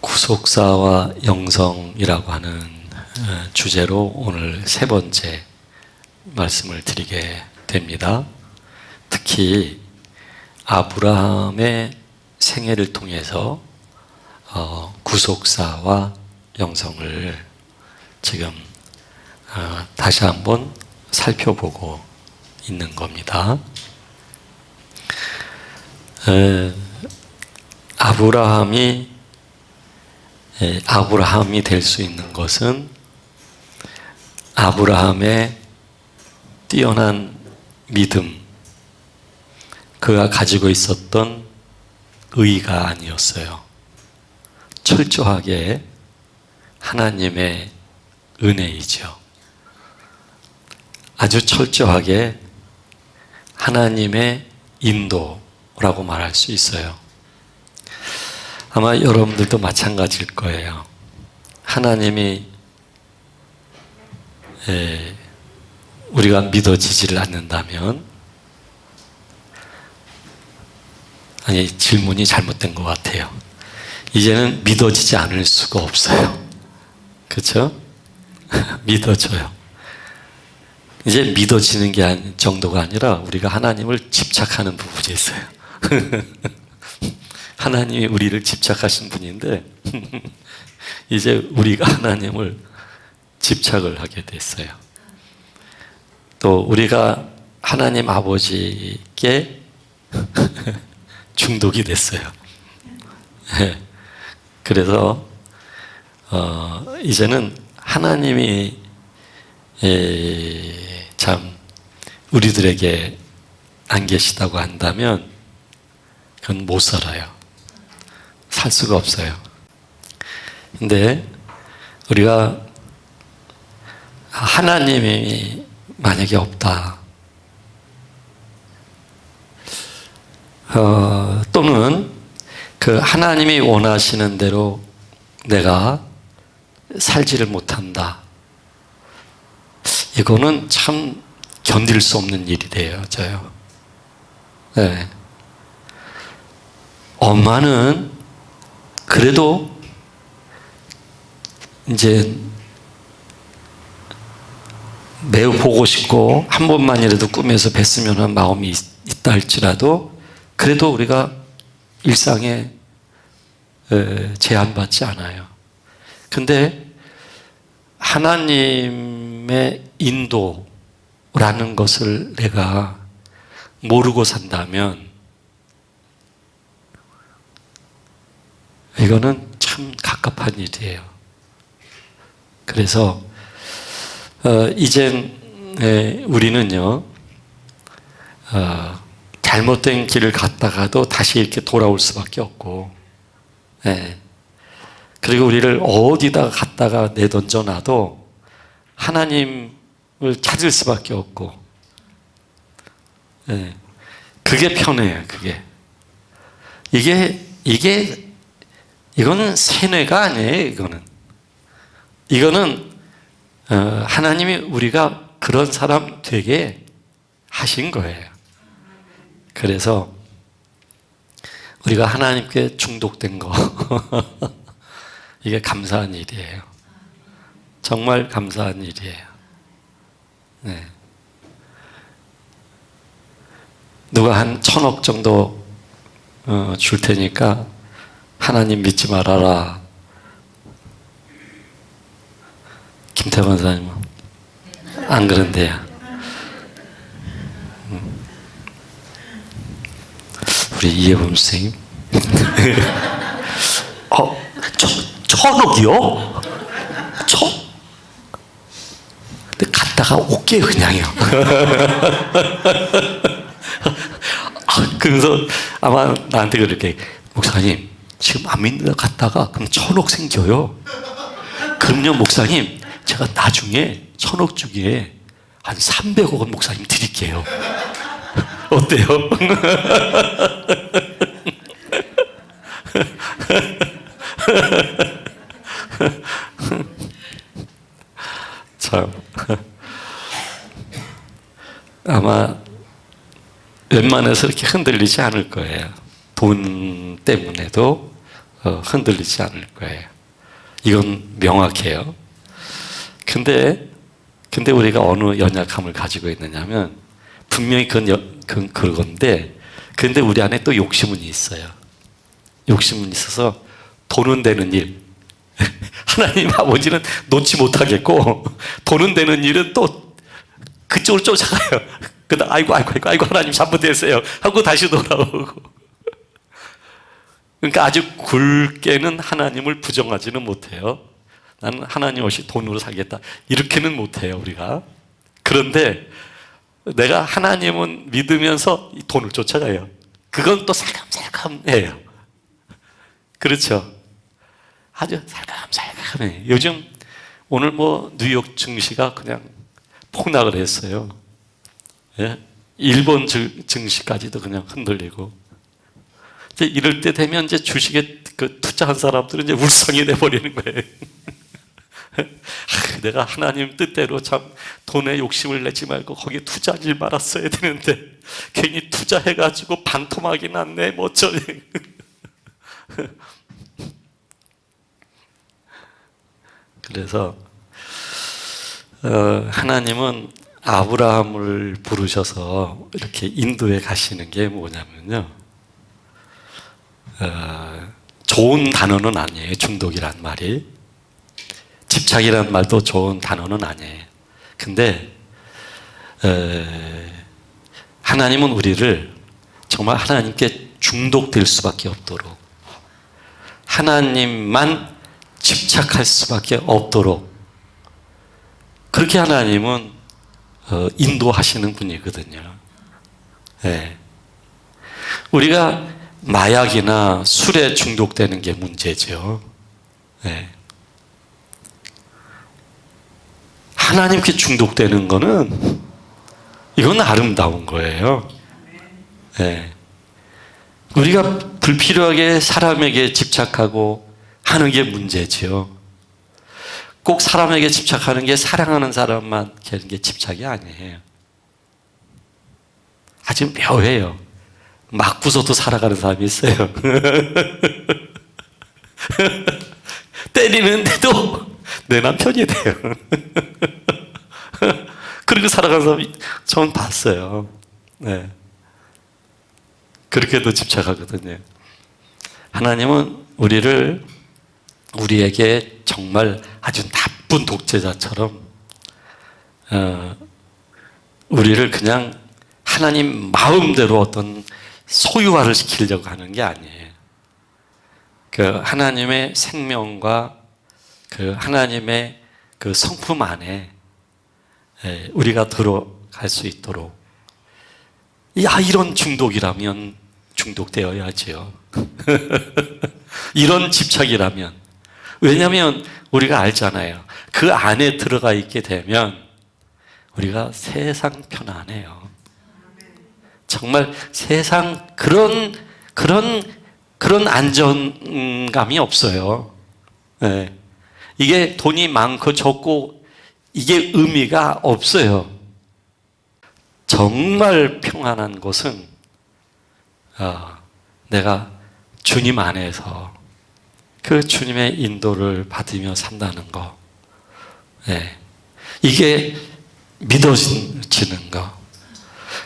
구속사와 영성이라고 하는 주제로 오늘 세 번째 말씀을 드리게 됩니다. 특히 아브라함의 생애를 통해서 구속사와 영성을 지금 다시 한번 살펴보고 있는 겁니다. 아브라함이 될 수 있는 것은 아브라함의 뛰어난 믿음, 그가 가지고 있었던 의가 아니었어요. 철저하게 하나님의 은혜이죠. 아주 철저하게 하나님의 인도라고 말할 수 있어요. 아마 여러분들도 마찬가지일 거예요. 하나님이 우리가 믿어지지를 않는다면, 아니, 질문이 잘못된 것 같아요. 이제는 믿어지지 않을 수가 없어요. 그렇죠? 믿어져요. 이제 믿어지는 게 정도가 아니라 우리가 하나님을 집착하는 부분이 있어요. 하나님이 우리를 집착하신 분인데 이제 우리가 하나님을 집착을 하게 됐어요. 또 우리가 하나님 아버지께 중독이 됐어요. 그래서 이제는 하나님이 참 우리들에게 안 계시다고 한다면 그건 못 살아요. 살 수가 없어요. 근데 우리가 하나님이 만약에 없다, 또는 그 하나님이 원하시는 대로 내가 살지를 못한다, 이거는 참 견딜 수 없는 일이 되어져요. 네. 엄마는 그래도 이제 매우 보고 싶고 한 번만이라도 꿈에서 뵀으면 하는 마음이 있다 할지라도 그래도 우리가 일상에 제한받지 않아요. 근데 하나님의 인도라는 것을 내가 모르고 산다면 이거는 참 갑갑한 일이에요. 그래서 이젠 우리는요, 잘못된 길을 갔다가도 다시 이렇게 돌아올 수밖에 없고, 그리고 우리를 어디다가 갔다가 내던져 놔도 하나님을 찾을 수밖에 없고, 그게 편해요. 그게 이거는 세뇌가 아니에요. 이거는 하나님이 우리가 그런 사람 되게 하신 거예요. 그래서 우리가 하나님께 중독된 거 이게 감사한 일이에요. 정말 감사한 일이에요. 네. 누가 한 1,000억 정도 줄 테니까 하나님 믿지 말아라. 김태관 사님은 안 그런데요. 우리 이해범 선생님. 1,000억이요? 근데 갔다가 올게 그냥요. 그래서 아마 나한테 그렇게, 목사님 지금 안 믿는다 갔다가 그럼 1,000억 생겨요. 그럼요 목사님, 제가 나중에 1,000억 중에 한 300억은 목사님 드릴게요. 어때요? 참 아마 웬만해서 이렇게 흔들리지 않을 거예요. 돈 때문에도 흔들리지 않을 거예요. 이건 명확해요. 근데 우리가 어느 연약함을 가지고 있느냐면 분명히 그건 그건데 근데 우리 안에 또 욕심은 있어요. 욕심은 있어서 돈은 되는 일. 하나님 아버지는 놓지 못하겠고 돈은 되는 일은 또 그쪽을 쫓아가요. 그다음 아이고 하나님 잘못했어요 하고 다시 돌아오고. 그러니까 아주 굵게는 하나님을 부정하지는 못해요. 나는 하나님 없이 돈으로 살겠다 이렇게는 못해요 우리가. 그런데 내가 하나님은 믿으면서 돈을 쫓아가요. 그건 또 살감살감해요. 그렇죠? 아주 살감살감해. 요즘 오늘 뉴욕 증시가 그냥 폭락을 했어요. 예? 일본 증시까지도 그냥 흔들리고. 이제 이럴 때 되면 이제 주식에 투자한 사람들은 이제 울상이 돼버리는 거예요. 내가 하나님 뜻대로 참 돈에 욕심을 내지 말고 거기에 투자하지 말았어야 되는데 괜히 투자해가지고 반토막이 났네 어쩌니. 그래서 하나님은 아브라함을 부르셔서 이렇게 인도에 가시는 게 뭐냐면요, 좋은 단어는 아니에요. 중독이란 말이, 집착이란 말도 좋은 단어는 아니에요. 근데 하나님은 우리를 정말 하나님께 중독될 수밖에 없도록, 하나님만 집착할 수밖에 없도록 그렇게 하나님은 인도하시는 분이거든요. 네. 우리가 마약이나 술에 중독되는 게 문제죠. 네. 하나님께 중독되는 거는 이건 아름다운 거예요. 네. 우리가 불필요하게 사람에게 집착하고 하는 게 문제죠. 꼭 사람에게 집착하는 게 사랑하는 사람만 하는 게 집착이 아니에요. 아주 묘해요. 막 부숴도 살아가는 사람이 있어요. 때리는데도 내 남편이 돼요. 그렇게 살아가는 사람이 저는 봤어요. 네. 그렇게도 집착하거든요. 하나님은 우리에게 정말 아주 나쁜 독재자처럼 우리를 그냥 하나님 마음대로 어떤 소유화를 시키려고 하는 게 아니에요. 그 하나님의 생명과 그 하나님의 그 성품 안에 우리가 들어갈 수 있도록, 이런 중독이라면 중독되어야지요. 이런 집착이라면. 왜냐하면 우리가 알잖아요. 그 안에 들어가 있게 되면 우리가 세상 편안해요. 정말 세상 그런 안정감이 없어요. 네. 이게 돈이 많고 적고 이게 의미가 없어요. 정말 평안한 곳은 내가 주님 안에서 그 주님의 인도를 받으며 산다는 거. 네. 이게 믿어지는 거.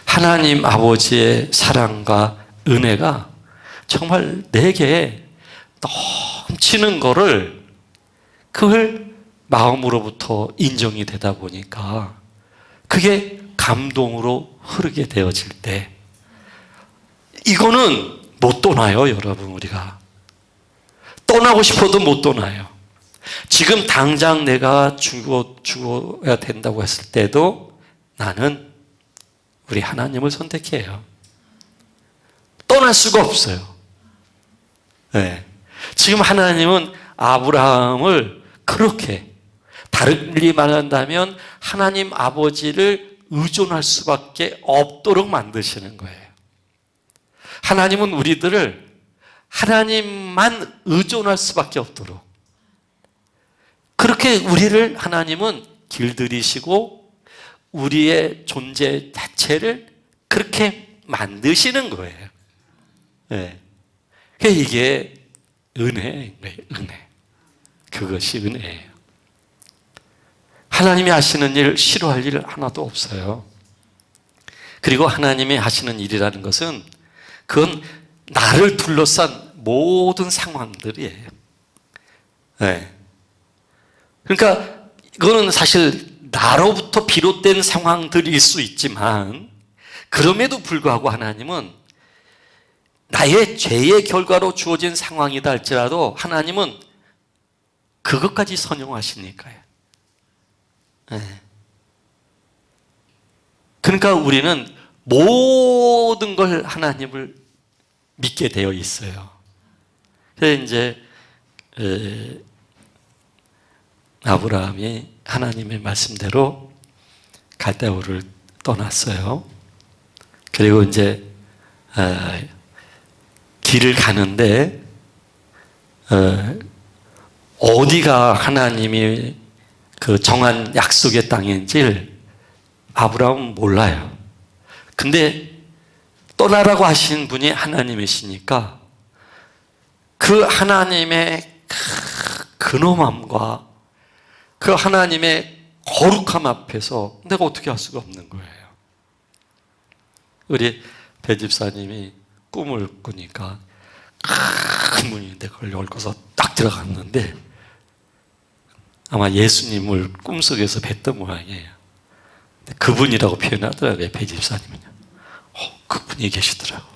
하나님 아버지의 사랑과 은혜가 정말 내게 넘치는 거를, 그걸 마음으로부터 인정이 되다 보니까 그게 감동으로 흐르게 되어질 때, 이거는 못 떠나요, 여러분. 우리가 떠나고 싶어도 못 떠나요. 지금 당장 내가 죽어야 된다고 했을 때도 나는 우리 하나님을 선택해요. 떠날 수가 없어요. 네. 지금 하나님은 아브라함을 그렇게, 다르게 말한다면 하나님 아버지를 의존할 수밖에 없도록 만드시는 거예요. 하나님은 우리들을 하나님만 의존할 수밖에 없도록 그렇게 우리를 하나님은 길들이시고 우리의 존재 자체를 그렇게 만드시는 거예요. 네. 이게 은혜인 거예요. 은혜. 그것이 은혜예요. 하나님이 하시는 일 싫어할 일 하나도 없어요. 그리고 하나님이 하시는 일이라는 것은 그건 나를 둘러싼 모든 상황들이에요. 네. 그러니까 이거는 사실 나로부터 비롯된 상황들일 수 있지만 그럼에도 불구하고 하나님은 나의 죄의 결과로 주어진 상황이다 할지라도 하나님은 그것까지 선용하시니까요. 네. 그러니까 우리는 모든 걸 하나님을 믿게 되어 있어요. 그래서 이제 아브라함이 하나님의 말씀대로 갈대아우를 떠났어요. 그리고 이제 길을 가는데 어디가 하나님이 그 정한 약속의 땅인지를 아브라함은 몰라요. 근데 떠나라고 하신 분이 하나님이시니까 그 하나님의 근엄함과 그 하나님의 거룩함 앞에서 내가 어떻게 할 수가 없는 거예요. 우리 배 집사님이 꿈을 꾸니까 큰 문인데 그걸 열고서 딱 들어갔는데 아마 예수님을 꿈속에서 뵀던 모양이에요. 그분이라고 표현하더라고요. 배 집사님은요. 그분이 계시더라고.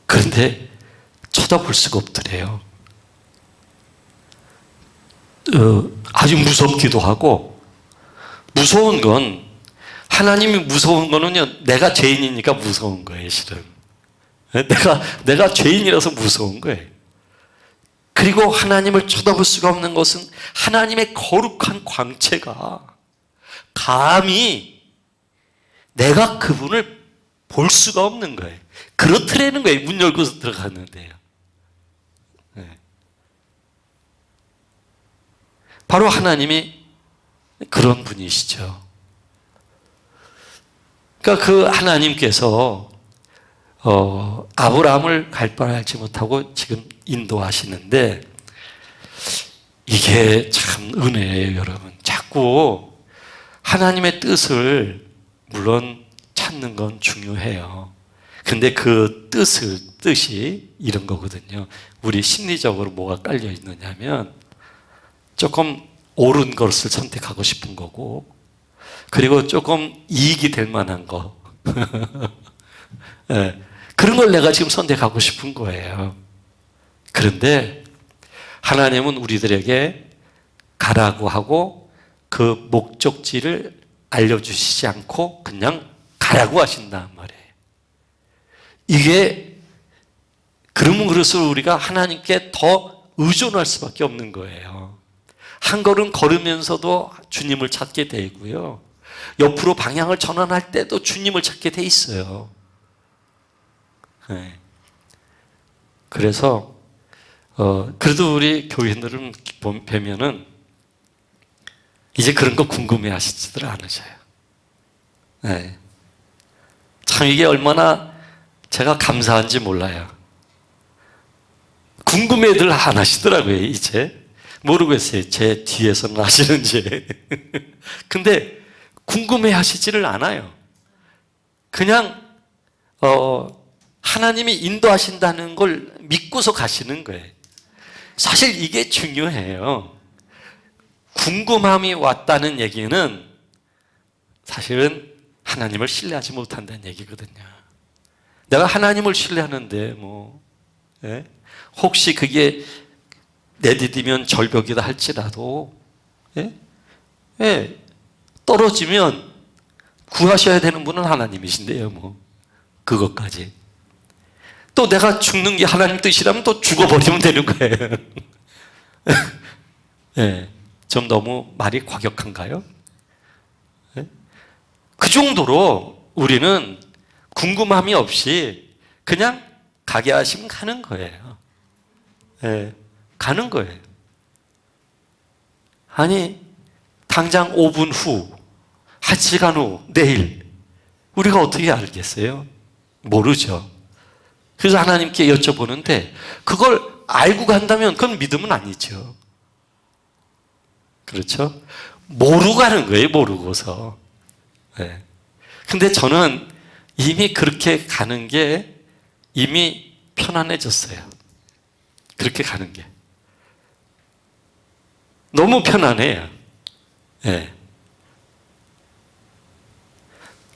그런데 쳐다볼 수가 없더래요. 아주 무섭기도 하고, 무서운 건 하나님이 무서운 거는요, 내가 죄인이니까 무서운 거예요, 실은. 내가 죄인이라서 무서운 거예요. 그리고 하나님을 쳐다볼 수가 없는 것은 하나님의 거룩한 광채가 감히 내가 그분을 볼 수가 없는 거예요. 그렇더라는 거예요. 문 열고서 들어갔는데요. 네. 바로 하나님이 그런 분이시죠. 그러니까 그 하나님께서 아브라함을 갈 바를 알지 못하고 지금 인도하시는데 이게 참 은혜예요, 여러분. 자꾸 하나님의 뜻을 물론 찾는 건 중요해요. 근데 그 뜻이 이런 거거든요. 우리 심리적으로 뭐가 깔려 있느냐면 조금 옳은 것을 선택하고 싶은 거고, 그리고 조금 이익이 될 만한 거. 네. 그런 걸 내가 지금 선택하고 싶은 거예요. 그런데 하나님은 우리들에게 가라고 하고 그 목적지를 알려주시지 않고 그냥 가라고 하신단 말이에요. 이게 그러면 그럴수록 우리가 하나님께 더 의존할 수밖에 없는 거예요. 한 걸음 걸으면서도 주님을 찾게 되고요. 옆으로 방향을 전환할 때도 주님을 찾게 돼 있어요. 네. 그래서 그래도 우리 교인들은 뵈면은 이제 그런 거 궁금해 하시지들 않으셔요. 네. 참 이게 얼마나 제가 감사한지 몰라요. 궁금해들 안 하시더라고요, 이제. 모르겠어요. 제 뒤에서는 하시는지. 근데 궁금해 하시지를 않아요. 그냥, 하나님이 인도하신다는 걸 믿고서 가시는 거예요. 사실 이게 중요해요. 궁금함이 왔다는 얘기는 사실은 하나님을 신뢰하지 못한다는 얘기거든요. 내가 하나님을 신뢰하는데 예? 혹시 그게 내디디면 절벽이다 할지라도 예? 예. 떨어지면 구하셔야 되는 분은 하나님이신데요. 그것까지. 또 내가 죽는 게 하나님 뜻이라면 또 죽어버리면 되는 거예요. 예. 좀 너무 말이 과격한가요? 예? 그 정도로 우리는 궁금함이 없이 그냥 가게 하시면 가는 거예요. 예. 가는 거예요. 아니, 당장 5분 후, 1시간 후, 내일, 우리가 어떻게 알겠어요? 모르죠. 그래서 하나님께 여쭤보는데, 그걸 알고 간다면 그건 믿음은 아니죠. 그렇죠? 모르고 가는 거예요, 모르고서. 네. 근데 저는 이미 그렇게 가는 게 이미 편안해졌어요. 그렇게 가는 게. 너무 편안해요. 네.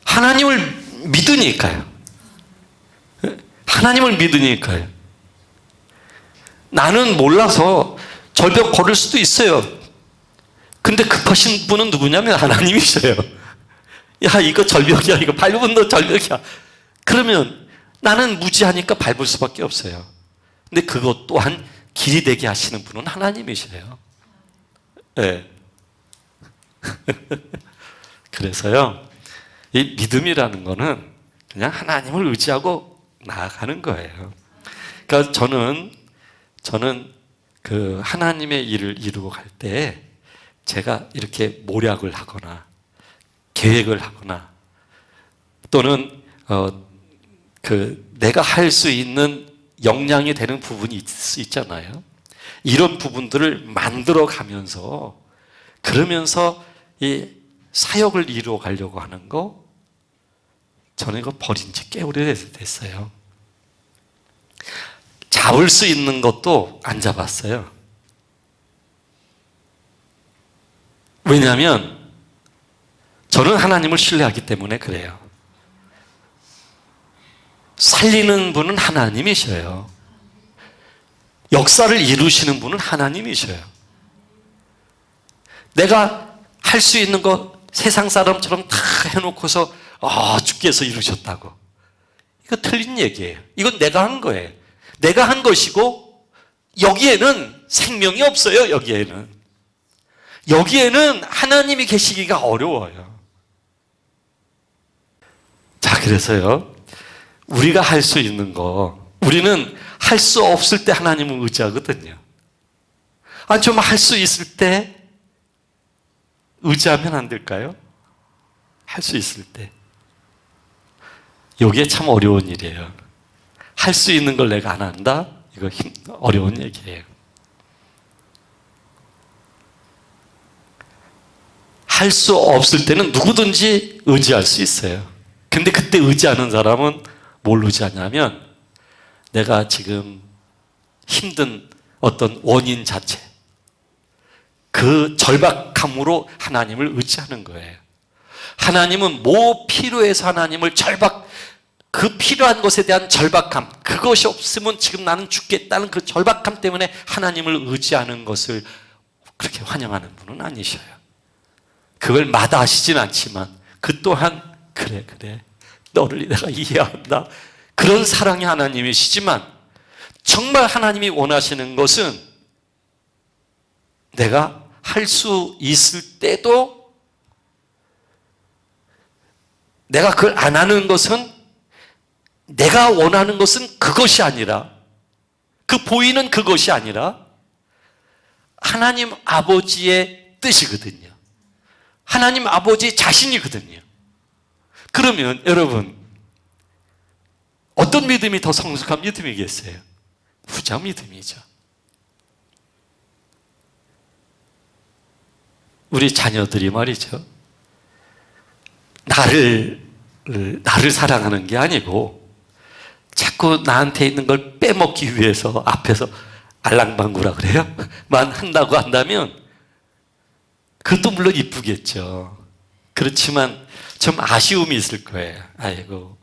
하나님을 믿으니까요. 하나님을 믿으니까요. 나는 몰라서 절벽 걸을 수도 있어요. 근데 급하신 분은 누구냐면 하나님이셔요. 야, 이거 절벽이야. 이거 밟으면 너 절벽이야. 그러면 나는 무지하니까 밟을 수밖에 없어요. 근데 그것 또한 길이 되게 하시는 분은 하나님이셔요. 네. 그래서요, 이 믿음이라는 거는 그냥 하나님을 의지하고 나아가는 거예요. 그러니까 저는 그 하나님의 일을 이루고 갈 때 제가 이렇게 모략을 하거나 계획을 하거나 또는 내가 할 수 있는 역량이 되는 부분이 있잖아요. 이런 부분들을 만들어 가면서 그러면서 이 사역을 이루어 가려고 하는 거 저는 이거 버린 지 꽤 오래됐어요. 잡을 수 있는 것도 안 잡았어요. 왜냐하면 저는 하나님을 신뢰하기 때문에 그래요. 살리는 분은 하나님이셔요. 역사를 이루시는 분은 하나님이셔요. 내가 할 수 있는 거 세상 사람처럼 다 해놓고서 주께서 이루셨다고. 이거 틀린 얘기예요. 이건 내가 한 거예요. 내가 한 것이고 여기에는 생명이 없어요. 여기에는 하나님이 계시기가 어려워요. 자, 그래서요, 우리가 할 수 있는 거, 우리는 할 수 없을 때 하나님을 의지하거든요. 좀 할 수 있을 때 의지하면 안 될까요? 할 수 있을 때. 이게 참 어려운 일이에요. 할 수 있는 걸 내가 안 한다? 이거 어려운 얘기예요. 할 수 없을 때는 누구든지 의지할 수 있어요. 근데 그때 의지하는 사람은 뭘 의지하냐면 내가 지금 힘든 어떤 원인 자체, 그 절박함으로 하나님을 의지하는 거예요. 하나님은 뭐 필요해서 하나님을 그 필요한 것에 대한 절박함, 그것이 없으면 지금 나는 죽겠다는 그 절박함 때문에 하나님을 의지하는 것을 그렇게 환영하는 분은 아니셔요. 그걸 마다하시진 않지만 그 또한 그래 너를 내가 이해한다, 그런 사랑의 하나님이시지만 정말 하나님이 원하시는 것은 내가 할 수 있을 때도 내가 그걸 안 하는 것은, 내가 원하는 것은 그것이 아니라, 그 보이는 그것이 아니라 하나님 아버지의 뜻이거든요. 하나님 아버지 자신이거든요. 그러면 여러분, 어떤 믿음이 더 성숙한 믿음이겠어요? 후자 믿음이죠. 우리 자녀들이 말이죠, 나를 사랑하는 게 아니고 자꾸 나한테 있는 걸 빼먹기 위해서 앞에서 알랑방구라 그래요? 만 한다고 한다면 그것도 물론 이쁘겠죠. 그렇지만 좀 아쉬움이 있을 거예요. 아이고,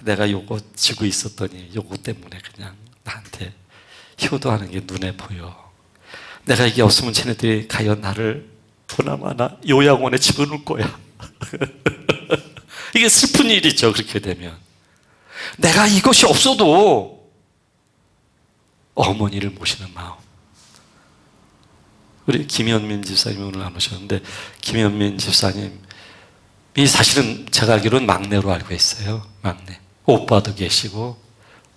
내가 요거 지고 있었더니 요거 때문에 그냥 나한테 효도하는 게 눈에 보여. 내가 이게 없으면 쟤네들이 가요 나를 보나마나 요양원에 집어넣을 거야. 이게 슬픈 일이죠. 그렇게 되면 내가 이것이 없어도 어머니를 모시는 마음. 우리 김현민 집사님이 오늘 안 오셨는데, 김현민 집사님이 사실은 제가 알기로는 막내로 알고 있어요. 막내. 오빠도 계시고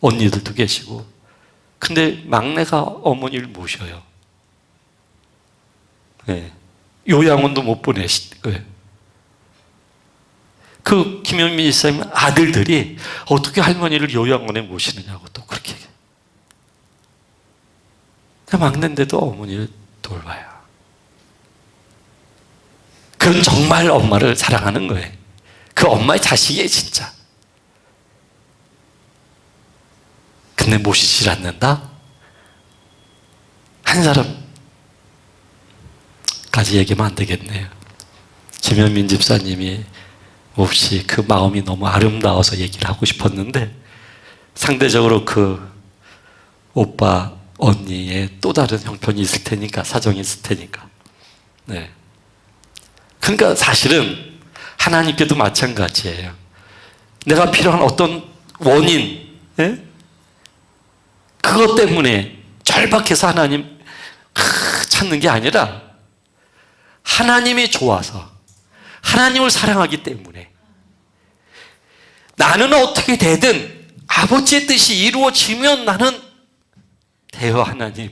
언니들도 계시고. 근데 막내가 어머니를 모셔요. 네. 요양원도 못 보내시고요. 그 김현민 집사님 아들들이 어떻게 할머니를 요양원에 모시느냐고 또 그렇게. 막내인데도 어머니를 돌봐요. 그건 정말 엄마를 사랑하는 거예요. 그 엄마의 자식이에요, 진짜. 근데 모시질 않는다? 한 사람까지 얘기하면 안 되겠네요. 김현민 집사님이 몹시 그 마음이 너무 아름다워서 얘기를 하고 싶었는데, 상대적으로 그 오빠, 언니의 또 다른 형편이 있을 테니까, 사정이 있을 테니까. 네. 그러니까 사실은 하나님께도 마찬가지예요. 내가 필요한 어떤 원인, 예? 그것 때문에 절박해서 하나님 찾는 게 아니라 하나님이 좋아서, 하나님을 사랑하기 때문에 나는 어떻게 되든 아버지의 뜻이 이루어지면 나는 돼요. 하나님,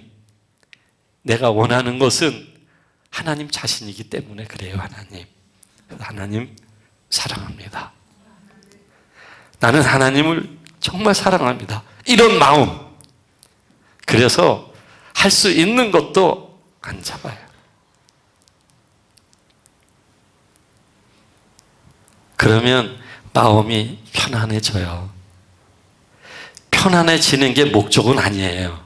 내가 원하는 것은 하나님 자신이기 때문에 그래요. 하나님 사랑합니다. 나는 하나님을 정말 사랑합니다. 이런 마음. 그래서 할 수 있는 것도 안 잡아요. 그러면 마음이 편안해져요. 편안해지는 게 목적은 아니에요.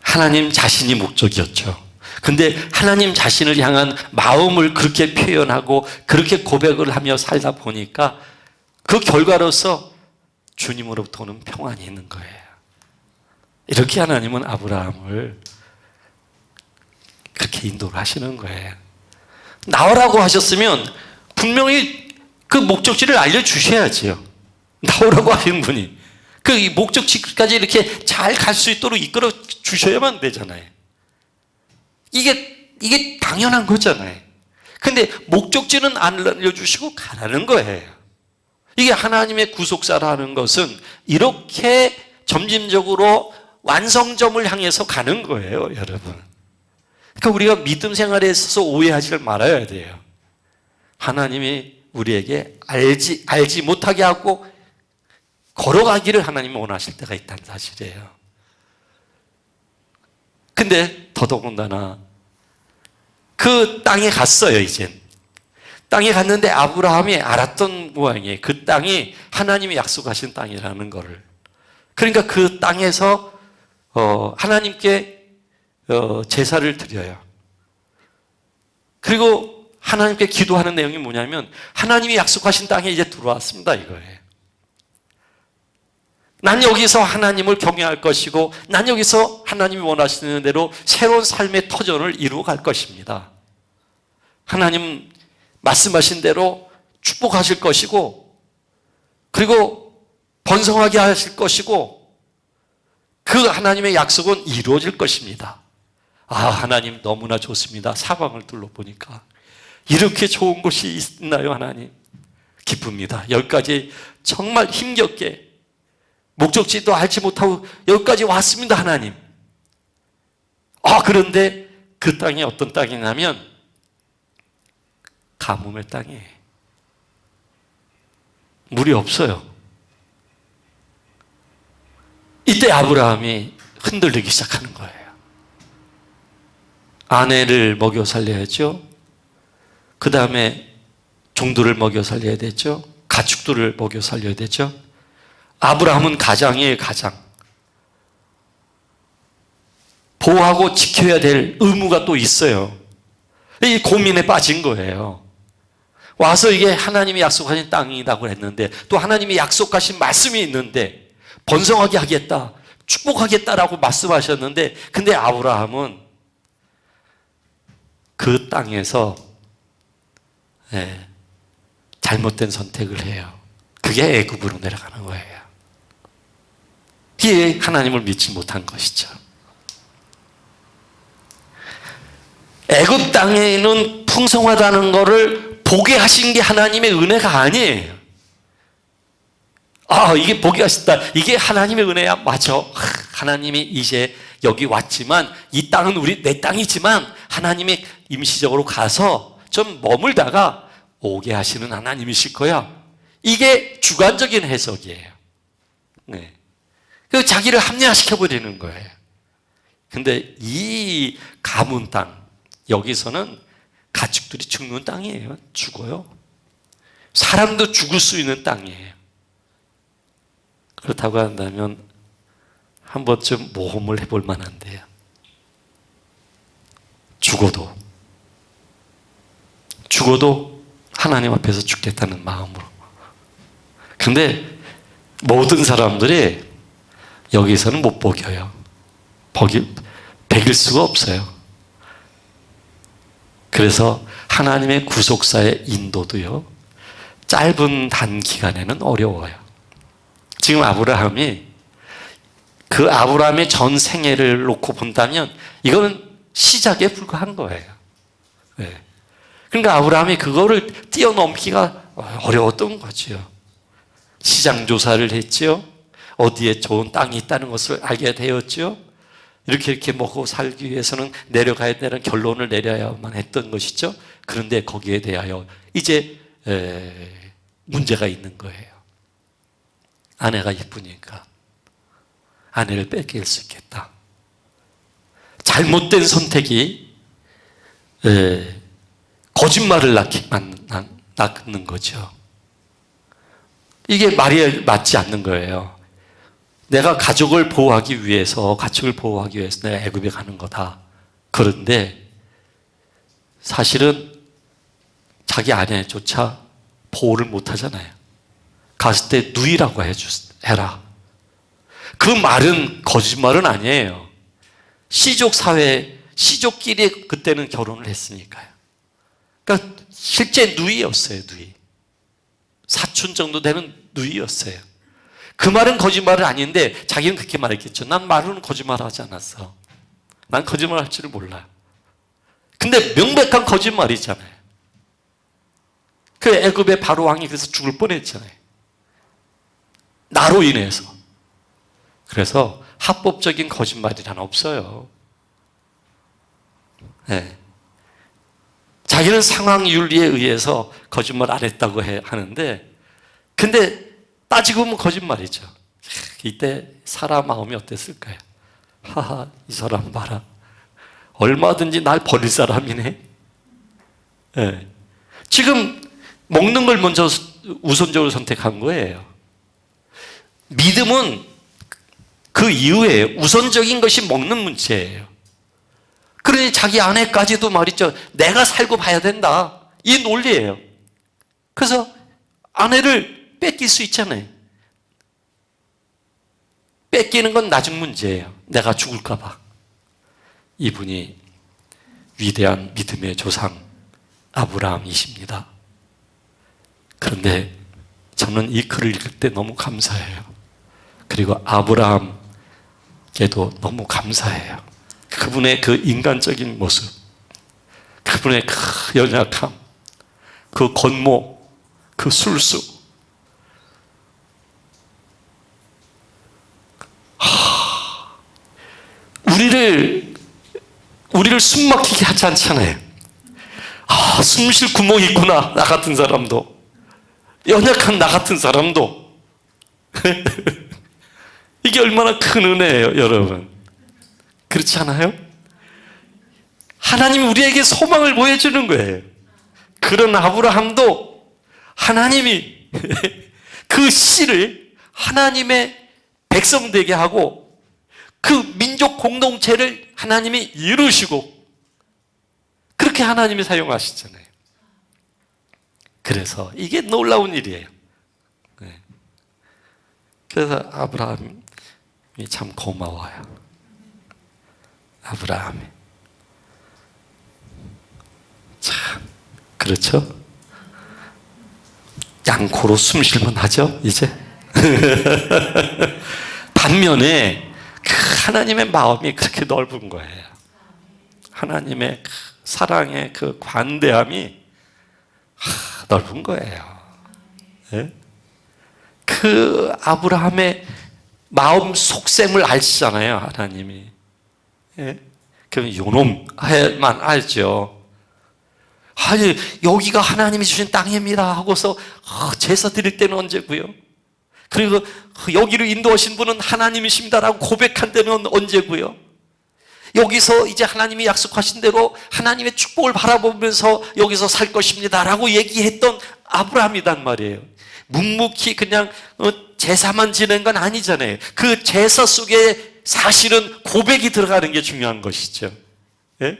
하나님 자신이 목적이었죠. 근데 하나님 자신을 향한 마음을 그렇게 표현하고 그렇게 고백을 하며 살다 보니까 그 결과로서 주님으로부터 오는 평안이 있는 거예요. 이렇게 하나님은 아브라함을 그렇게 인도를 하시는 거예요. 나오라고 하셨으면 분명히 그 목적지를 알려주셔야지요. 나오라고 하신 분이 그 목적지까지 이렇게 잘 갈 수 있도록 이끌어 주셔야만 되잖아요. 이게 당연한 거잖아요. 근데 목적지는 안 알려주시고 가라는 거예요. 이게 하나님의 구속사라는 것은 이렇게 점진적으로 완성점을 향해서 가는 거예요, 여러분. 그러니까 우리가 믿음 생활에 있어서 오해하지 말아야 돼요. 하나님이 우리에게 알지 못하게 하고 걸어가기를 하나님이 원하실 때가 있다는 사실이에요. 근데 더더군다나 그 땅에 갔어요. 이젠 땅에 갔는데 아브라함이 알았던 모양이에요. 그 땅이 하나님이 약속하신 땅이라는 거를. 그러니까 그 땅에서 하나님께 제사를 드려요. 그리고 하나님께 기도하는 내용이 뭐냐면 하나님이 약속하신 땅에 이제 들어왔습니다, 이거예요. 난 여기서 하나님을 경외할 것이고 난 여기서 하나님이 원하시는 대로 새로운 삶의 터전을 이루어 갈 것입니다. 하나님 말씀하신 대로 축복하실 것이고 그리고 번성하게 하실 것이고 그 하나님의 약속은 이루어질 것입니다. 아, 하나님 너무나 좋습니다. 사방을 둘러보니까 이렇게 좋은 곳이 있나요, 하나님? 기쁩니다. 여기까지 정말 힘겹게 목적지도 알지 못하고 여기까지 왔습니다, 하나님. 그런데 그 땅이 어떤 땅이냐면 가뭄의 땅이에요. 물이 없어요. 이때 아브라함이 흔들리기 시작하는 거예요. 아내를 먹여 살려야죠. 그 다음에 종들을 먹여 살려야 되죠. 가축들을 먹여 살려야 되죠. 아브라함은 가장이에요, 가장. 보호하고 지켜야 될 의무가 또 있어요. 이 고민에 빠진 거예요. 와서 이게 하나님이 약속하신 땅이라고 했는데 또 하나님이 약속하신 말씀이 있는데 번성하게 하겠다, 축복하겠다라고 말씀하셨는데 근데 아브라함은 그 땅에서 잘못된 선택을 해요. 그게 애굽으로 내려가는 거예요. 이게 하나님을 믿지 못한 것이죠. 애굽 땅에는 풍성하다는 것을 보게 하신 게 하나님의 은혜가 아니에요. 이게 보게 하셨다. 이게 하나님의 은혜야. 맞아. 하나님이 이제 여기 왔지만 이 땅은 내 땅이지만 하나님이 임시적으로 가서 좀 머물다가 오게 하시는 하나님이실 거야. 이게 주관적인 해석이에요. 네. 자기를 합리화시켜버리는 거예요. 근데 이 가문 땅, 여기서는 가축들이 죽는 땅이에요. 죽어요. 사람도 죽을 수 있는 땅이에요. 그렇다고 한다면 한 번쯤 모험을 해볼 만한데요. 죽어도 하나님 앞에서 죽겠다는 마음으로. 근데 모든 사람들이 여기서는 못 먹여요. 배길 수가 없어요. 그래서 하나님의 구속사의 인도도요, 짧은 단기간에는 어려워요. 지금 아브라함의 전 생애를 놓고 본다면 이거는 시작에 불과한 거예요. 네. 그러니까 아브라함이 그거를 뛰어넘기가 어려웠던 거죠. 시장 조사를 했죠. 어디에 좋은 땅이 있다는 것을 알게 되었죠. 이렇게 먹고 살기 위해서는 내려가야 되는 결론을 내려야만 했던 것이죠. 그런데 거기에 대하여 이제 문제가 있는 거예요. 아내가 예쁘니까 아내를 뺏길 수 있겠다. 잘못된 선택이 거짓말을 낳는 거죠. 이게 말이 맞지 않는 거예요. 내가 가축을 보호하기 위해서 내가 애굽에 가는 거다. 그런데 사실은 자기 아내조차 보호를 못 하잖아요. 갔을 때 누이라고 해라. 그 말은 거짓말은 아니에요. 시족 사회, 시족끼리 그때는 결혼을 했으니까요. 그러니까 실제 누이였어요, 누이. 사촌 정도 되는 누이였어요. 그 말은 거짓말은 아닌데 자기는 그렇게 말했겠죠. 난 말은 거짓말하지 않았어. 난 거짓말할 줄을 몰라. 근데 명백한 거짓말이잖아요. 그 애굽의 바로 왕이 그래서 죽을 뻔했잖아요. 나로 인해서. 그래서 합법적인 거짓말이란 없어요. 네. 자기는 상황 윤리에 의해서 거짓말 안 했다고 하는데, 근데 따지고 보면 거짓말이죠. 이때 사람 마음이 어땠을까요? 하하, 이 사람 봐라. 얼마든지 날 버릴 사람이네. 네. 지금 먹는 걸 먼저 우선적으로 선택한 거예요. 믿음은 그 이후에 우선적인 것이 먹는 문제예요. 그러니 자기 아내까지도 말이죠. 내가 살고 봐야 된다. 이 논리예요. 그래서 아내를 뺏길 수 있잖아요. 뺏기는 건 나중 문제예요. 내가 죽을까 봐. 이분이 위대한 믿음의 조상 아브라함이십니다. 그런데 저는 이 글을 읽을 때 너무 감사해요. 그리고 아브라함께도 너무 감사해요. 그분의 그 인간적인 모습, 그분의 그 연약함, 그 권모, 그 술수. 우리를 숨막히게 하지 않잖아요. 숨 쉴 구멍이 있구나. 나 같은 사람도. 연약한 나 같은 사람도. 이게 얼마나 큰 은혜예요, 여러분. 그렇지 않아요? 하나님이 우리에게 소망을 보여주는 거예요. 그런 아브라함도 하나님이 그 씨를 하나님의 백성 되게 하고 그 민족 공동체를 하나님이 이루시고 그렇게 하나님이 사용하시잖아요. 그래서 이게 놀라운 일이에요. 네. 그래서 아브라함이 참 고마워요. 아브라함이 참 그렇죠? 양코로 숨 쉴만 하죠, 이제. 반면에 하나님의 마음이 그렇게 넓은 거예요. 하나님의 사랑의 그 관대함이 넓은 거예요. 네? 그 아브라함의 마음 속셈을 아시잖아요, 하나님이. 네? 그럼 요놈만 알죠. 아니, 여기가 하나님이 주신 땅입니다 하고서 제사 드릴 때는 언제고요? 그리고 여기로 인도하신 분은 하나님이십니다라고 고백한 때는 언제고요? 여기서 이제 하나님이 약속하신 대로 하나님의 축복을 바라보면서 여기서 살 것입니다 라고 얘기했던 아브라함이란 말이에요. 묵묵히 그냥 제사만 지낸 건 아니잖아요. 그 제사 속에 사실은 고백이 들어가는 게 중요한 것이죠. 예?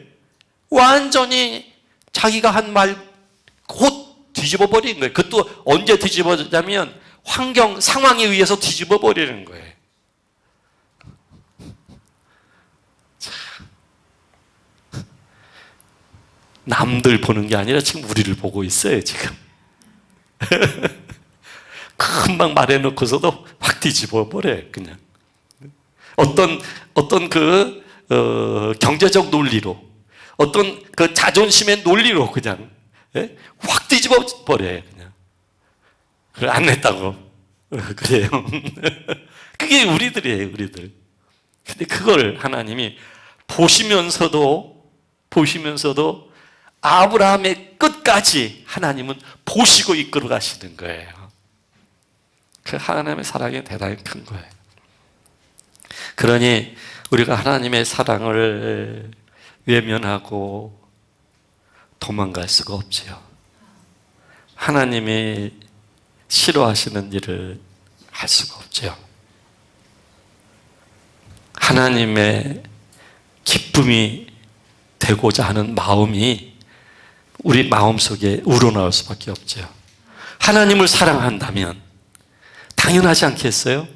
완전히 자기가 한 말 곧 뒤집어 버리는 거예요. 그것도 언제 뒤집어졌냐면 환경, 상황에 의해서 뒤집어 버리는 거예요. 남들 보는 게 아니라 지금 우리를 보고 있어요, 지금. 금방 말해놓고서도 확 뒤집어 버려요, 그냥. 어떤 경제적 논리로, 어떤 그 자존심의 논리로 그냥, 예? 확 뒤집어 버려요, 그냥. 그걸 안 냈다고. 그래요. 그게 우리들이에요, 우리들. 근데 그걸 하나님이 보시면서도 아브라함의 끝까지 하나님은 보시고 이끌어 가시는 거예요. 그 하나님의 사랑이 대단히 큰 거예요. 그러니 우리가 하나님의 사랑을 외면하고 도망갈 수가 없지요. 하나님이 싫어하시는 일을 할 수가 없지요. 하나님의 기쁨이 되고자 하는 마음이 우리 마음속에 우러나올 수밖에 없죠. 하나님을 사랑한다면 당연하지 않겠어요?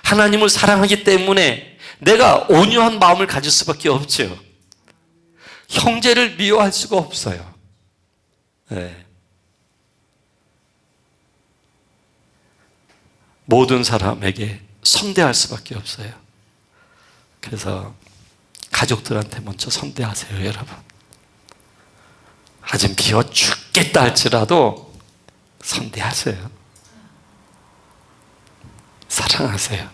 하나님을 사랑하기 때문에 내가 온유한 마음을 가질 수밖에 없죠. 형제를 미워할 수가 없어요. 네. 모든 사람에게 선대할 수밖에 없어요. 그래서 가족들한테 먼저 선대하세요, 여러분. 아직 미워 죽겠다 할지라도 선대하세요. 사랑하세요.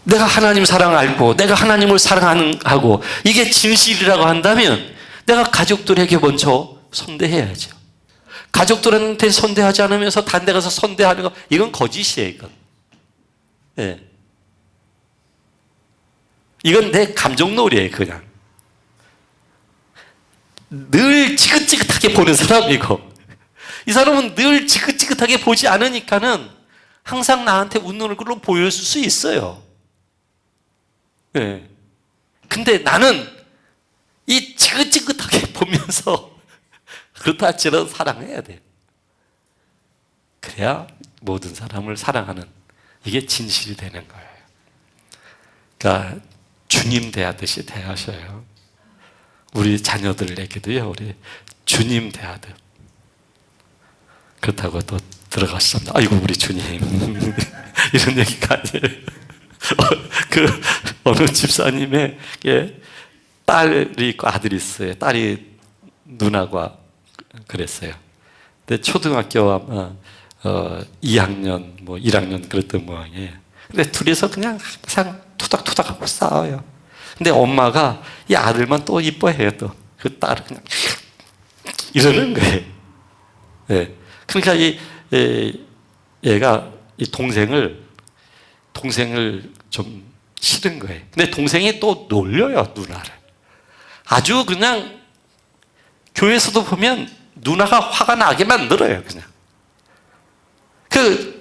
내가 하나님 사랑을 알고 내가 하나님을 사랑하고 이게 진실이라고 한다면 내가 가족들에게 먼저 선대해야죠. 가족들한테 선대하지 않으면서 다른 데 가서 선대하는 거, 이건 거짓이에요, 이건. 네. 이건 내 감정놀이에요, 그냥. 늘 지긋지긋하게 보는 사람이고, 이 사람은 늘 지긋지긋하게 보지 않으니까는 항상 나한테 웃는 얼굴로 보여줄 수 있어요. 네. 근데 나는 이 지긋지긋하게 보면서 그렇다 할지라도 사랑해야 돼요. 그래야 모든 사람을 사랑하는 이게 진실이 되는 거예요. 그러니까 주님 대하듯이 대하셔요. 우리 자녀들에게도요, 우리 주님 대하듯. 그렇다고 또 들어가시잖아요. 아이고, 우리 주님. 이런 얘기가 아니에요. 어느 집사님의 딸이 있고 아들이 있어요. 딸이 누나가 그랬어요. 근데 초등학교 아마 2학년, 1학년 그랬던 모양이에요. 근데 둘이서 그냥 항상 투닥투닥하고 싸워요. 근데 엄마가 이 아들만 또 이뻐해요, 또. 그 딸을 그냥 이러는 거예요. 네. 그러니까 얘가 이 동생을 좀 싫은 거예요. 근데 동생이 또 놀려요, 누나를. 아주 그냥 교회에서도 보면 누나가 화가 나게 만들어요, 그냥.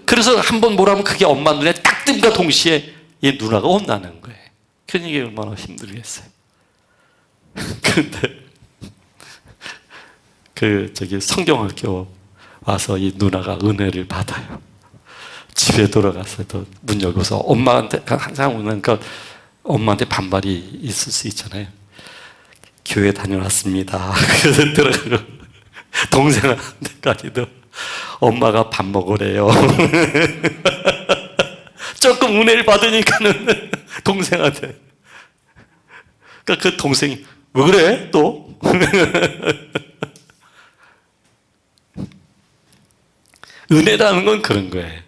그래서 한번 뭐라면 그게 엄마 눈에 딱 뜸과 동시에 이 누나가 혼나는 거예요. 그러니 이게 얼마나 힘들겠어요. 그런데 성경학교 와서 이 누나가 은혜를 받아요. 집에 돌아가서 또 문 열고서 엄마한테 항상 오니까 엄마한테 반발이 있을 수 있잖아요. 교회 다녀왔습니다. 그래서 들어가고 동생한테까지도 엄마가 밥 먹으래요. 조금 은혜를 받으니까는 동생한테. 그러니까 그 동생이 왜 그래 또? 은혜라는 건 그런 거예요.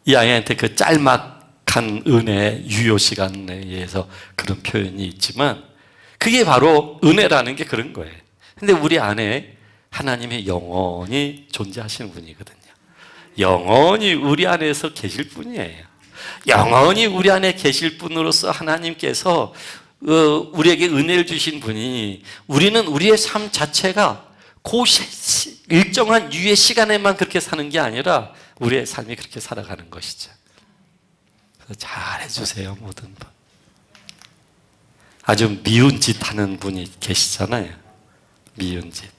이 아이한테 그 짤막한 은혜, 유효 시간에 의해서 그런 표현이 있지만 그게 바로 은혜라는 게 그런 거예요. 근데 우리 안에 하나님의 영원히 존재하시는 분이거든요. 영원히 우리 안에서 계실 분이에요. 영원히 우리 안에 계실 분으로서 하나님께서 우리에게 은혜를 주신 분이 우리는 우리의 삶 자체가 그 일정한 유의 시간에만 그렇게 사는 게 아니라 우리의 삶이 그렇게 살아가는 것이죠. 그래서 잘 해주세요, 모든 분. 아주 미운 짓 하는 분이 계시잖아요. 미운 짓.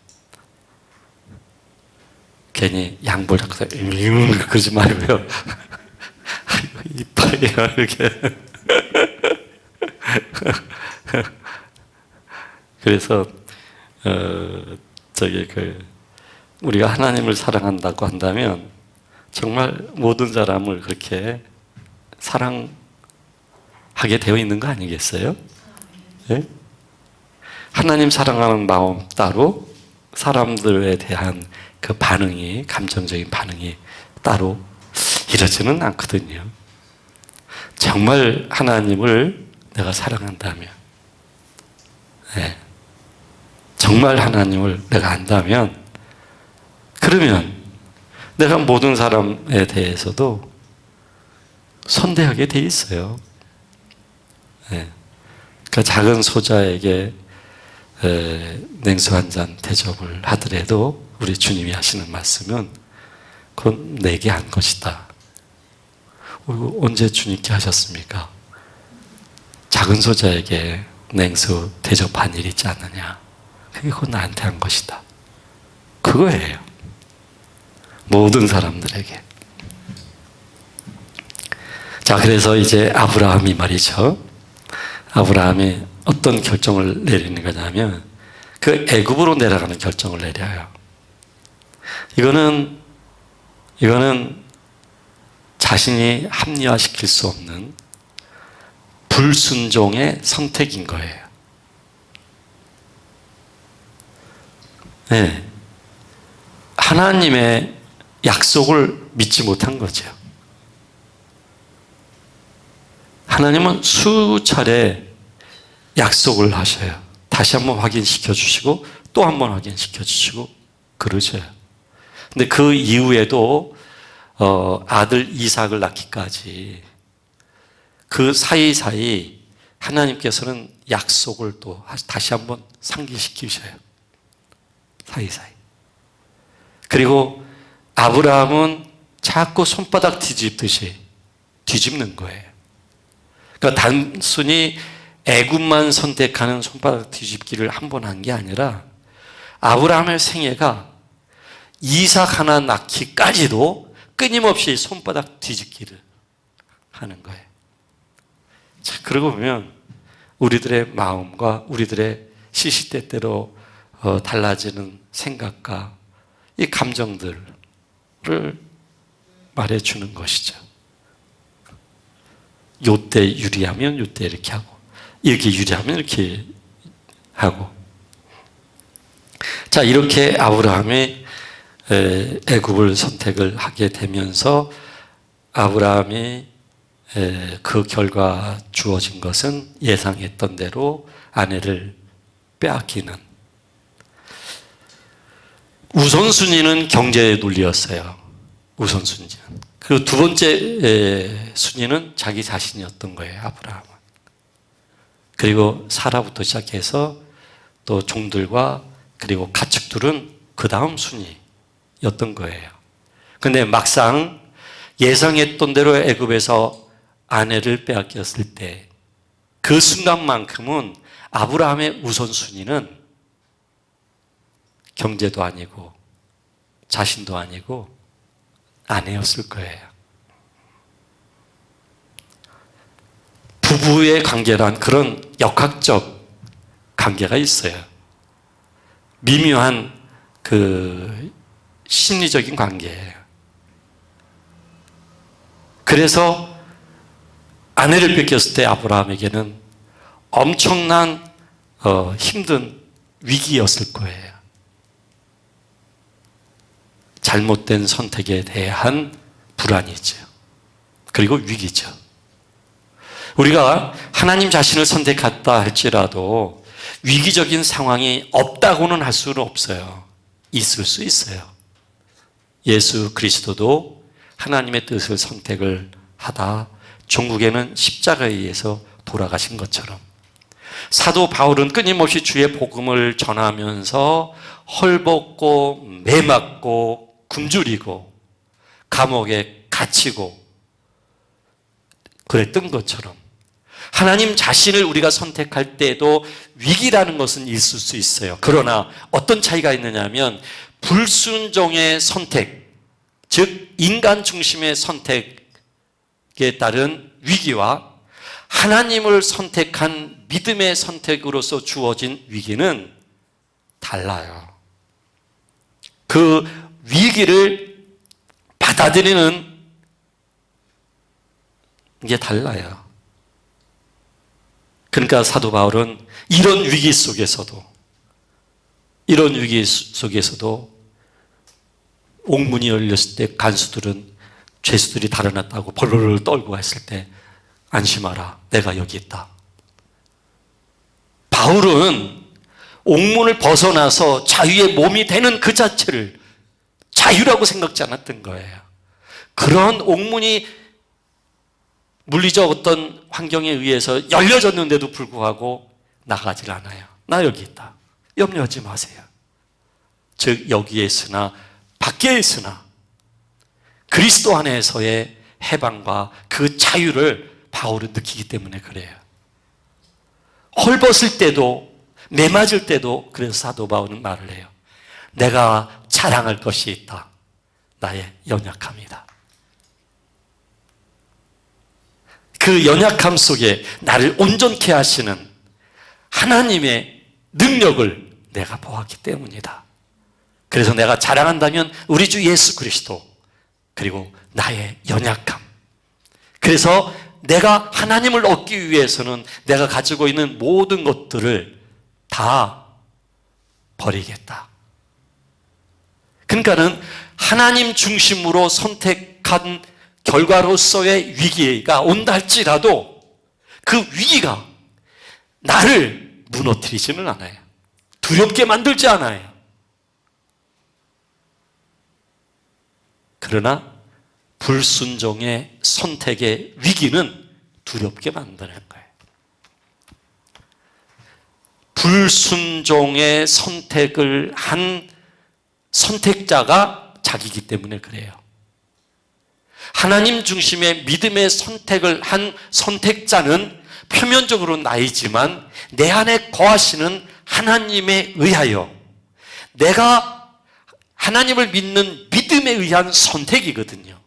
괜히 양볼 잡고 그러지 말고요. 아이고, 이뻐요, 이렇게. 그래서, 우리가 하나님을 사랑한다고 한다면 정말 모든 사람을 그렇게 사랑하게 되어 있는 거 아니겠어요? 네? 하나님 사랑하는 마음 따로 사람들에 대한 그 반응이, 감정적인 반응이 따로 이러지는 않거든요. 정말 하나님을 내가 사랑한다면, 네. 정말 하나님을 내가 안다면, 그러면 내가 모든 사람에 대해서도 선대하게 돼 있어요. 네. 그 작은 소자에게 냉수 한 잔 대접을 하더라도 우리 주님이 하시는 말씀은 그건 내게 한 것이다. 언제 주님께 하셨습니까? 작은 소자에게 냉수 대접한 일 있지 않느냐? 그건 나한테 한 것이다. 그거예요. 모든 사람들에게. 자, 그래서 이제 아브라함이 말이죠. 아브라함이 어떤 결정을 내리는 거냐면 그 애굽으로 내려가는 결정을 내려요. 이거는 자신이 합리화시킬 수 없는 불순종의 선택인 거예요. 네. 하나님의 약속을 믿지 못한 거죠. 하나님은 수차례 약속을 하셔요. 다시 한번 확인시켜 주시고 또 한번 확인시켜 주시고 그러셔요. 근데 그 이후에도 아들 이삭을 낳기까지 그 사이사이 하나님께서는 약속을 또 다시 한번 상기시키셔요. 사이사이. 그리고 아브라함은 자꾸 손바닥 뒤집듯이 뒤집는 거예요. 그러니까 단순히 애굽만 선택하는 손바닥 뒤집기를 한 번 한 게 아니라 아브라함의 생애가 이삭 하나 낳기까지도 끊임없이 손바닥 뒤집기를 하는 거예요. 자, 그러고 보면 우리들의 마음과 우리들의 시시때때로 달라지는 생각과 이 감정들을 말해주는 것이죠. 요때 유리하면 요때 이렇게 하고 이렇게 유리하면 이렇게 하고. 자, 이렇게 아브라함이 애굽을 선택을 하게 되면서 아브라함이 그 결과 주어진 것은 예상했던 대로 아내를 빼앗기는, 우선순위는 경제의 논리였어요. 우선순위는. 그리고 두 번째 순위는 자기 자신이었던 거예요. 아브라함은. 그리고 사라부터 시작해서 또 종들과 그리고 가축들은 그 다음 순위였던 거예요. 그런데 막상 예상했던 대로 애굽에서 아내를 빼앗겼을 때 그 순간만큼은 아브라함의 우선순위는 경제도 아니고 자신도 아니고 아내였을 거예요. 부부의 관계란 그런 역학적 관계가 있어요. 미묘한 그 심리적인 관계예요. 그래서 아내를 뺏겼을 때 아브라함에게는 엄청난 힘든 위기였을 거예요. 잘못된 선택에 대한 불안이죠. 그리고 위기죠. 우리가 하나님 자신을 선택했다 할지라도 위기적인 상황이 없다고는 할 수는 없어요. 있을 수 있어요. 예수 그리스도도 하나님의 뜻을 선택을 하다 종국에는 십자가에 의해서 돌아가신 것처럼 사도 바울은 끊임없이 주의 복음을 전하면서 헐벗고 매맞고 굶주리고 감옥에 갇히고 그랬던 것처럼 하나님 자신을 우리가 선택할 때에도 위기라는 것은 있을 수 있어요. 그러나 어떤 차이가 있느냐 하면 불순종의 선택, 즉 인간 중심의 선택에 따른 위기와 하나님을 선택한 믿음의 선택으로서 주어진 위기는 달라요. 그 위기를 받아들이는 게 달라요. 그러니까 사도 바울은 이런 위기 속에서도 옥문이 열렸을 때 간수들은 죄수들이 달아났다고 벌벌 떨고 했을 때 안심하라, 내가 여기 있다. 바울은 옥문을 벗어나서 자유의 몸이 되는 그 자체를 자유라고 생각지 않았던 거예요. 그런 옥문이 물리적 어떤 환경에 의해서 열려졌는데도 불구하고 나가질 않아요. 나 여기 있다. 염려하지 마세요. 즉 여기에 있으나 밖에 있으나 그리스도 안에서의 해방과 그 자유를 바울은 느끼기 때문에 그래요. 헐벗을 때도 매맞을 때도 그래서 사도 바울은 말을 해요. 내가 자랑할 것이 있다. 나의 연약함이다. 그 연약함 속에 나를 온전케 하시는 하나님의 능력을 내가 보았기 때문이다. 그래서 내가 자랑한다면 우리 주 예수 그리스도 그리고 나의 연약함. 그래서 내가 하나님을 얻기 위해서는 내가 가지고 있는 모든 것들을 다 버리겠다. 그러니까는 하나님 중심으로 선택한 결과로서의 위기가 온다 할지라도 그 위기가 나를 무너뜨리지는 않아요. 두렵게 만들지 않아요. 그러나 불순종의 선택의 위기는 두렵게 만드는 거예요. 불순종의 선택을 한 선택자가 자기이기 때문에 그래요. 하나님 중심의 믿음의 선택을 한 선택자는 표면적으로 나이지만 내 안에 거하시는 하나님에 의하여 내가 하나님을 믿는 믿음에 의한 선택이거든요.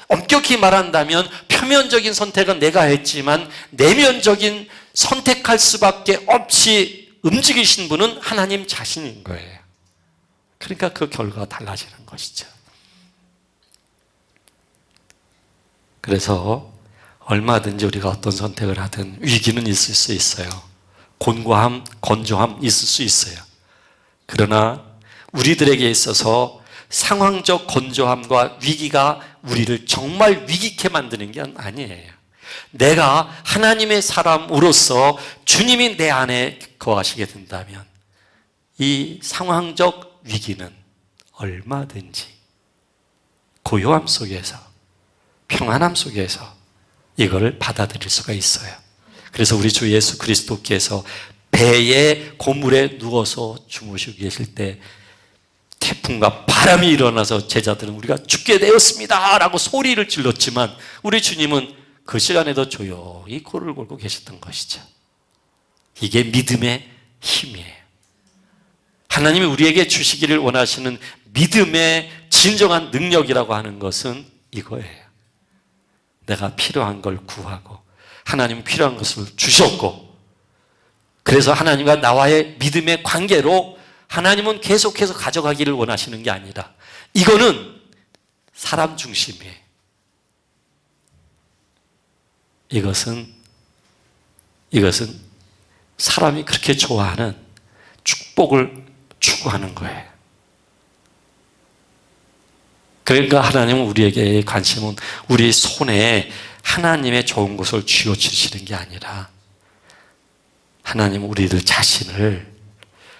엄격히 말한다면 표면적인 선택은 내가 했지만 내면적인 선택할 수밖에 없이 움직이신 분은 하나님 자신인 거예요. 그러니까 그 결과가 달라지는 것이죠. 그래서 얼마든지 우리가 어떤 선택을 하든 위기는 있을 수 있어요. 곤고함, 건조함 있을 수 있어요. 그러나 우리들에게 있어서 상황적 건조함과 위기가 우리를 정말 위기케 만드는 게 아니에요. 내가 하나님의 사람으로서 주님이 내 안에 거하시게 된다면 이 상황적 위기는 얼마든지 고요함 속에서 평안함 속에서 이거를 받아들일 수가 있어요. 그래서 우리 주 예수 그리스도께서 배의 고물에 누워서 주무시고 계실 때 태풍과 바람이 일어나서 제자들은 우리가 죽게 되었습니다 라고 소리를 질렀지만 우리 주님은 그 시간에도 조용히 코를 골고 계셨던 것이죠. 이게 믿음의 힘이에요. 하나님이 우리에게 주시기를 원하시는 믿음의 진정한 능력이라고 하는 것은 이거예요. 내가 필요한 걸 구하고 하나님은 필요한 것을 주셨고 그래서 하나님과 나와의 믿음의 관계로 하나님은 계속해서 가져가기를 원하시는 게 아니라 이거는 사람 중심이에요. 이것은 사람이 그렇게 좋아하는 축복을 추구하는 거예요. 그러니까 하나님은 우리에게 관심은 우리 손에 하나님의 좋은 것을 쥐어주시는 게 아니라 하나님은 우리들 자신을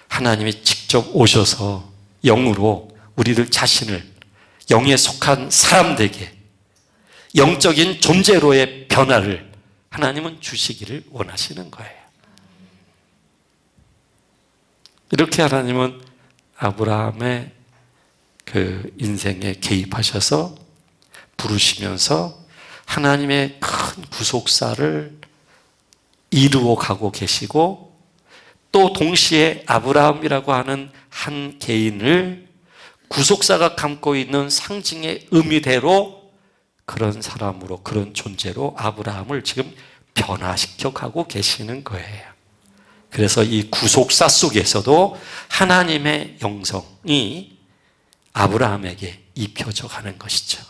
하나님이 직접 오셔서 영으로 우리들 자신을 영에 속한 사람들에게 영적인 존재로의 변화를 하나님은 주시기를 원하시는 거예요. 이렇게 하나님은 아브라함의 그 인생에 개입하셔서 부르시면서 하나님의 큰 구속사를 이루어 가고 계시고, 또 동시에 아브라함이라고 하는 한 개인을 구속사가 담고 있는 상징의 의미대로 그런 사람으로, 그런 존재로 아브라함을 지금 변화시켜 가고 계시는 거예요. 그래서 이 구속사 속에서도 하나님의 영성이 아브라함에게 입혀져 가는 것이죠.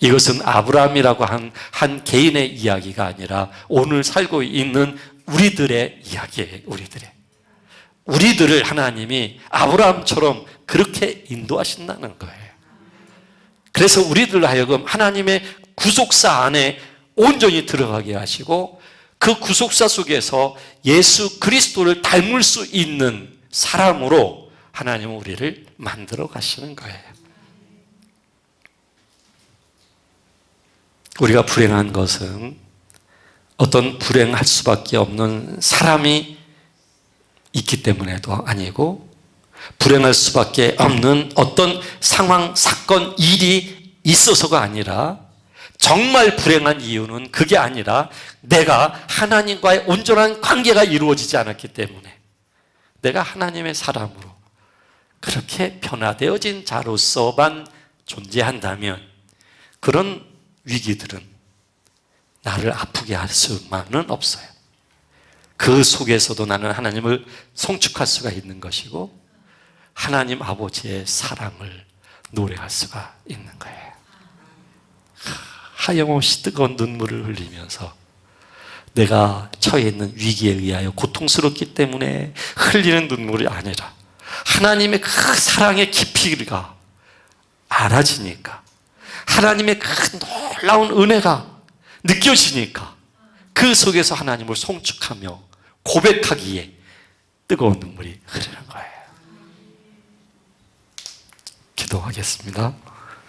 이것은 아브라함이라고 한 개인의 이야기가 아니라 오늘 살고 있는 우리들의 이야기예요. 우리들을 하나님이 아브라함처럼 그렇게 인도하신다는 거예요. 그래서 우리들 하여금 하나님의 구속사 안에 온전히 들어가게 하시고, 그 구속사 속에서 예수 그리스도를 닮을 수 있는 사람으로 하나님은 우리를 만들어 가시는 거예요. 우리가 불행한 것은 어떤 불행할 수밖에 없는 사람이 있기 때문에도 아니고, 불행할 수밖에 없는 어떤 상황, 사건, 일이 있어서가 아니라, 정말 불행한 이유는 그게 아니라 내가 하나님과의 온전한 관계가 이루어지지 않았기 때문에, 내가 하나님의 사람으로 그렇게 변화되어진 자로서만 존재한다면 그런 위기들은 나를 아프게 할 수만은 없어요. 그 속에서도 나는 하나님을 송축할 수가 있는 것이고, 하나님 아버지의 사랑을 노래할 수가 있는 거예요. 하염없이 뜨거운 눈물을 흘리면서 내가 처해 있는 위기에 의하여 고통스럽기 때문에 흘리는 눈물이 아니라 하나님의 그 사랑의 깊이가 알아지니까, 하나님의 그 놀라운 은혜가 느껴지니까 그 속에서 하나님을 송축하며 고백하기에 뜨거운 눈물이 흐르는 거예요. 기도하겠습니다.